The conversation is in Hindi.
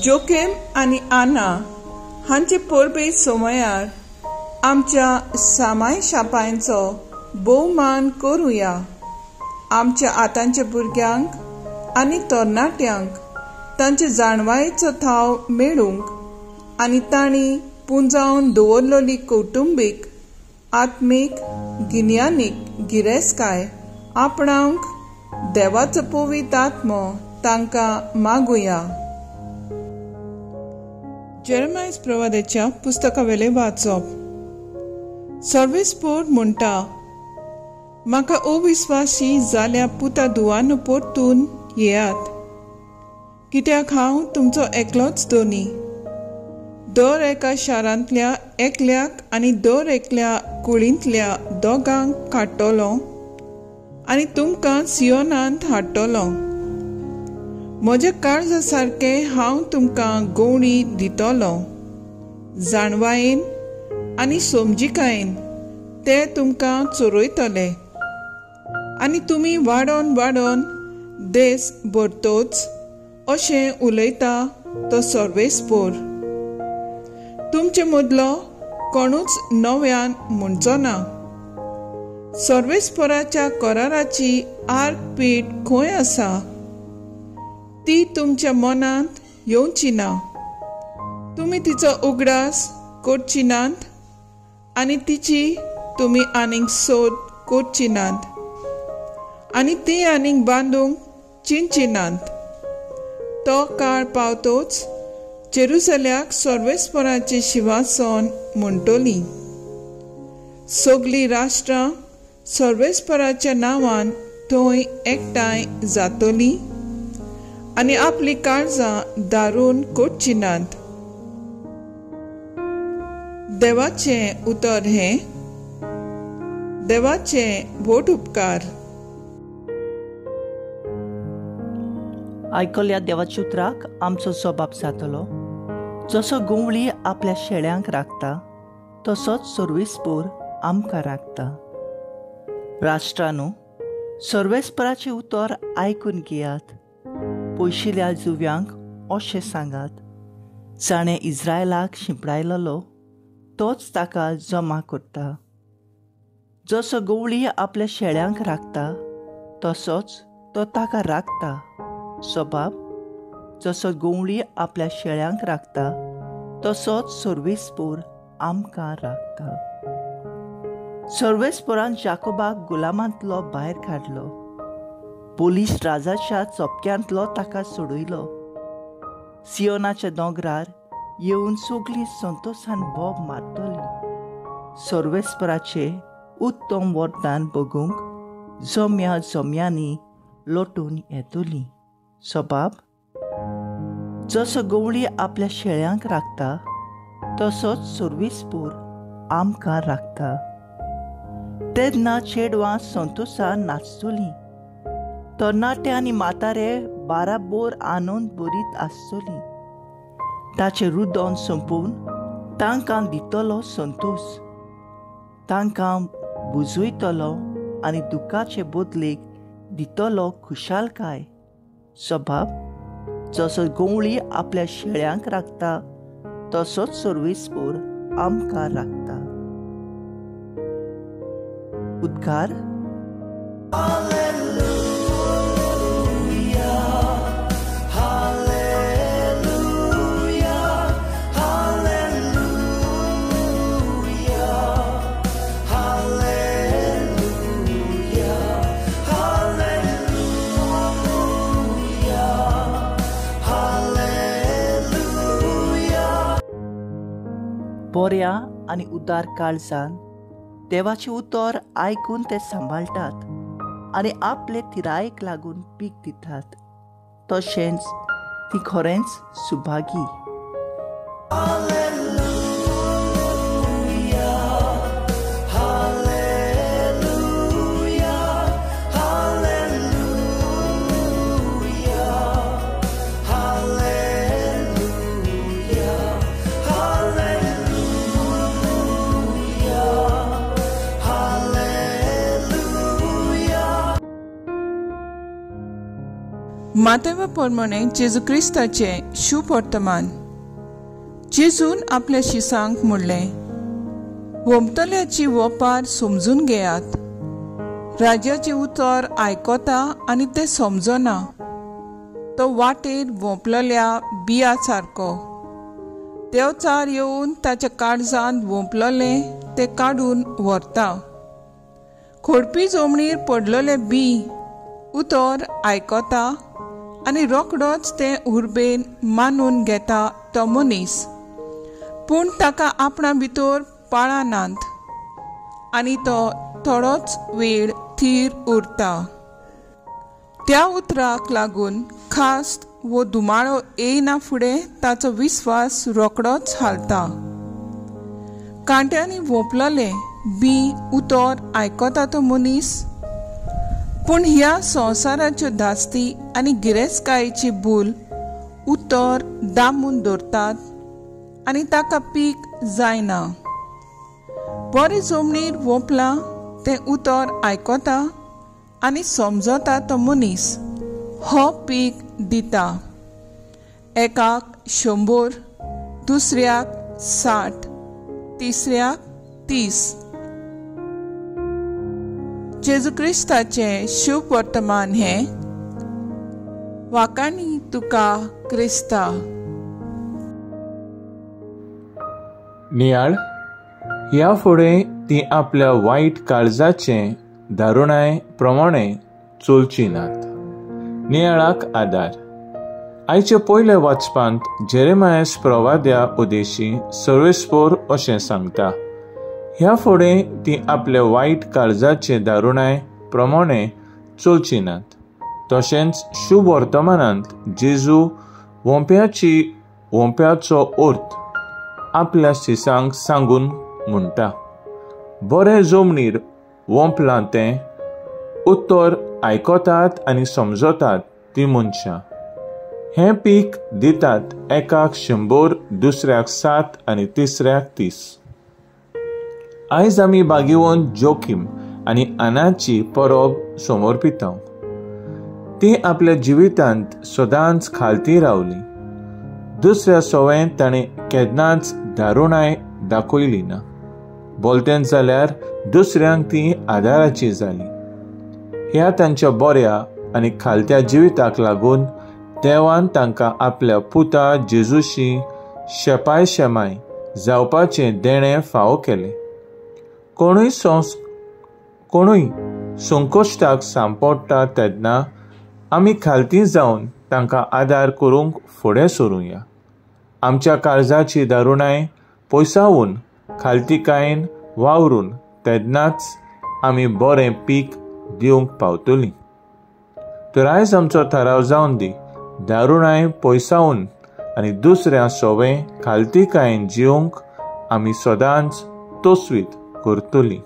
जोकेम आनी आना हांचे परबे सोमयार आमच्या सामाय शापांचो भोवमान करुया. आमच्या आतांच्या भुरग्यांक आनी तरणाट्यांक तांचे जाणवायेचो थाव मेळूंक आनी तांणी पुंजावन दवरलेली कौटुंबीक आत्मीक गिन्यानीक गिरेस्तकाय आपणावंक देवाचो पवित्र आत्मो तांकां मागुया. जेरेमाया प्रवाद्याच्या पुस्तकावेले वाचप. सर्वेस्पोर म्हणटा, म्हाका अविस्वासी जाल्या पुता धुवान परतून येयात, कित्याक हांव तुमचो एकलोच दोनी. दर एका शारांतल्या एकल्याक आनी दर एकल्या कुळींतल्या दोगांक काडटलो आनी तुमकां सियोनांत हाडटलो. म्हज्या काळजा सारकें हांव तुमकां गवणी दितलो. जाणवायेन आनी समजिकायेन ते तुमकां चोरयतले आनी तुमी वाडोन वाडोन देस भरतोच अशें उलयता तो सर्वेस्पोर. तुमचे मदलो कोणूच नव्यान म्हणचो ना. सर्वेस्पोराच्या कराराची आर्कपीठ खंय आसा? ती तुमच्या मनांत येवची ना. तुमी तिचो उगडास करची नात आनी तिची तुमी आनीक सोद करची नात आनी ती आनीक बांदूंक चिंतची नात. तो काळ पावतोच जेरुसल्याक सर्वेस्पोराचें शिवासन म्हणटली. सगळीं राष्ट्रां सर्वेस्पोराच्या नांवान थंय एकठांय जातलीं आनी आपली काळजां दारून कोटची नात. देवाचें उतर हें. देवाचें व्हड उपकार. आयकल्या देवाच्या उतराक आमचो जबाब जातलो. जसो गोवळी आपल्या शेळ्यांक राखता तसोच सर्वेस्पोर आमकां राखता. राष्ट्रांनो, सर्वेस्पराचें उतर आयकून घेयात. पयशिल्ल्या जुव्यांक अशें सांगात, जाणें इस्रायलाक शिंपडायलो तोच ताका जमा करता. जसो गोवळी आपल्या शेळ्यांक राखता तसोच तो ताका राखता. सबाब, जसो गोवळी आपल्या शेळ्यांक राखता तसोच सर्वेस्पोर आमकां राखता. सर्वेस्पोरान जाकोबाक गुलामांतलो भायर काडलो. पोलीस राजाच्या चोपक्यांतलो ताका सोडयलो. सियोनाच्या दोंगरार येवन सगळीं संतोशान बोब मारतलीं. सर्वेस्पराचें उत्तम वरदान बगूंक जम्या जम्यांनी लोटून येतलीं. सबाब, जसो गोवळी आपल्या शेळ्यांक राखता तसोच सर्वेस्पोर आमकां राखता. तेन्ना चेडवां संतोशान नाचतलीं. तरणाटे आनी म्हातारे बाराबोर आनंद भरीत आसतलीं. ताचें रुदन संपोवन तांकां दितलो संतोश. तांकां बुजयतलो आनी दुखाचे बदलेक दितलो खुशालकाय. सबाब, जसो गोवळी आपल्या शेळ्यांक राखता तसोच सर्वेस्पोर आमकां राखता. उद्गार. बऱ्या आनी उदार काळजान देवाचें उतर आयकून ते सांबाळटात आनी आपले थिरायेक लागून पीक दितात. तशेंच ती खरेंच सुभागी. मातेवा प्रमाणे जेजू क्रिस्ताचे शुभ वर्तमान. जेजून आपल्या शिसांक म्हणलें, वमतल्याची वपार समजून घेयात. राजाचे उतर आयकता आनी ते समजना. तो वाटेर वोंपलेल्या बिया सारको. देवचार येवन ताच्या काळजांत वोंपलेले ते काडून व्हरता. खोडपी जमनीर पडलेले बी उतर आयकता आनी रोखडोच ते उर्बेन मानून घेता तो मनीस. पूण ताका आपणा भितर पाळनात आनी तो थोडोच वेळ थीर उरता. त्या उतराक लागून खास्त वो दुमाळो येयना फुडें ताचो विस्वास रोखडोच हालता. कांट्यांनी वोंपलेले बी उतर आयकता तो मनीस. पूण ह्या संवसाराच्यो धास्ती आनी गिरेस्तकायेची भूल उतर दामून दवरतात आनी ताका पीक जायना. बरे जमनीर वोंपलां तें उतर आयकता आनी समजता तो मनीस हो पीक दिता. एकाक 100, दुसऱ्याक 60, तिसऱ्याक 30. जेजू क्रिस्ताचे शुभ वर्तमान हे. वाकाणी तुका क्रिस्ता. नियाळ ह्या फुडें ती आपल्या वायट काळजाचे दारुणाय प्रमाणे चलची नात. नियाळाक आदार. आयचे पयले वाचपांत जेरेमायस प्रवाद्या उदेशी सर्वेस्पोर अशें सांगता. ह्या फुडें ती आपल्या वायट काळजाचे दारुणाय प्रमाणे चलची नात. तशेंच शुभ वर्तमानांत जेजू वोंप्याचो अर्थ आपल्या शिसांक सांगून म्हणटा. बरे जमनीर वोंपलां तें उतर आयकतात आनी समजतात ती मनशां. हें पीक दितात. एकाक 100, दुसऱ्याक 60 आनी तिसऱ्याक 30. आयज आमी बागीवन जोखीम आनी आनाची परब समर्पितांव. ती आपल्या जिवितांत सदांच खालती रावली. दुसऱ्या सवयें ताणें केन्नाच दारुणाय दाखयली ना. बोलतें जाल्यार दुसऱ्यांक ती आदाराची जाली. ह्या तांच्या बऱ्या आनी खालत्या जिविताक लागून देवान तांकां आपल्या पुता जेजूशी शेपाय शेमाय जावपाचें देणें फावो केलें. कोणूय संकश्टाक सांपडटा तेन्ना आमी खालती जावन तांकां आदार करूंक फुडें सरुया. आमच्या काळजाची दारुणाय पयसावून खालतीकायेन वावरून तेन्नाच आमी बरें पीक दिवंक पावतलीं. तर आयज आमचो थाराव जावन दी. दारुणाय पयसावून आनी दुसऱ्या सवय खालतीकायेन जिवंक आमी सदांच तोसवीत करतलीं.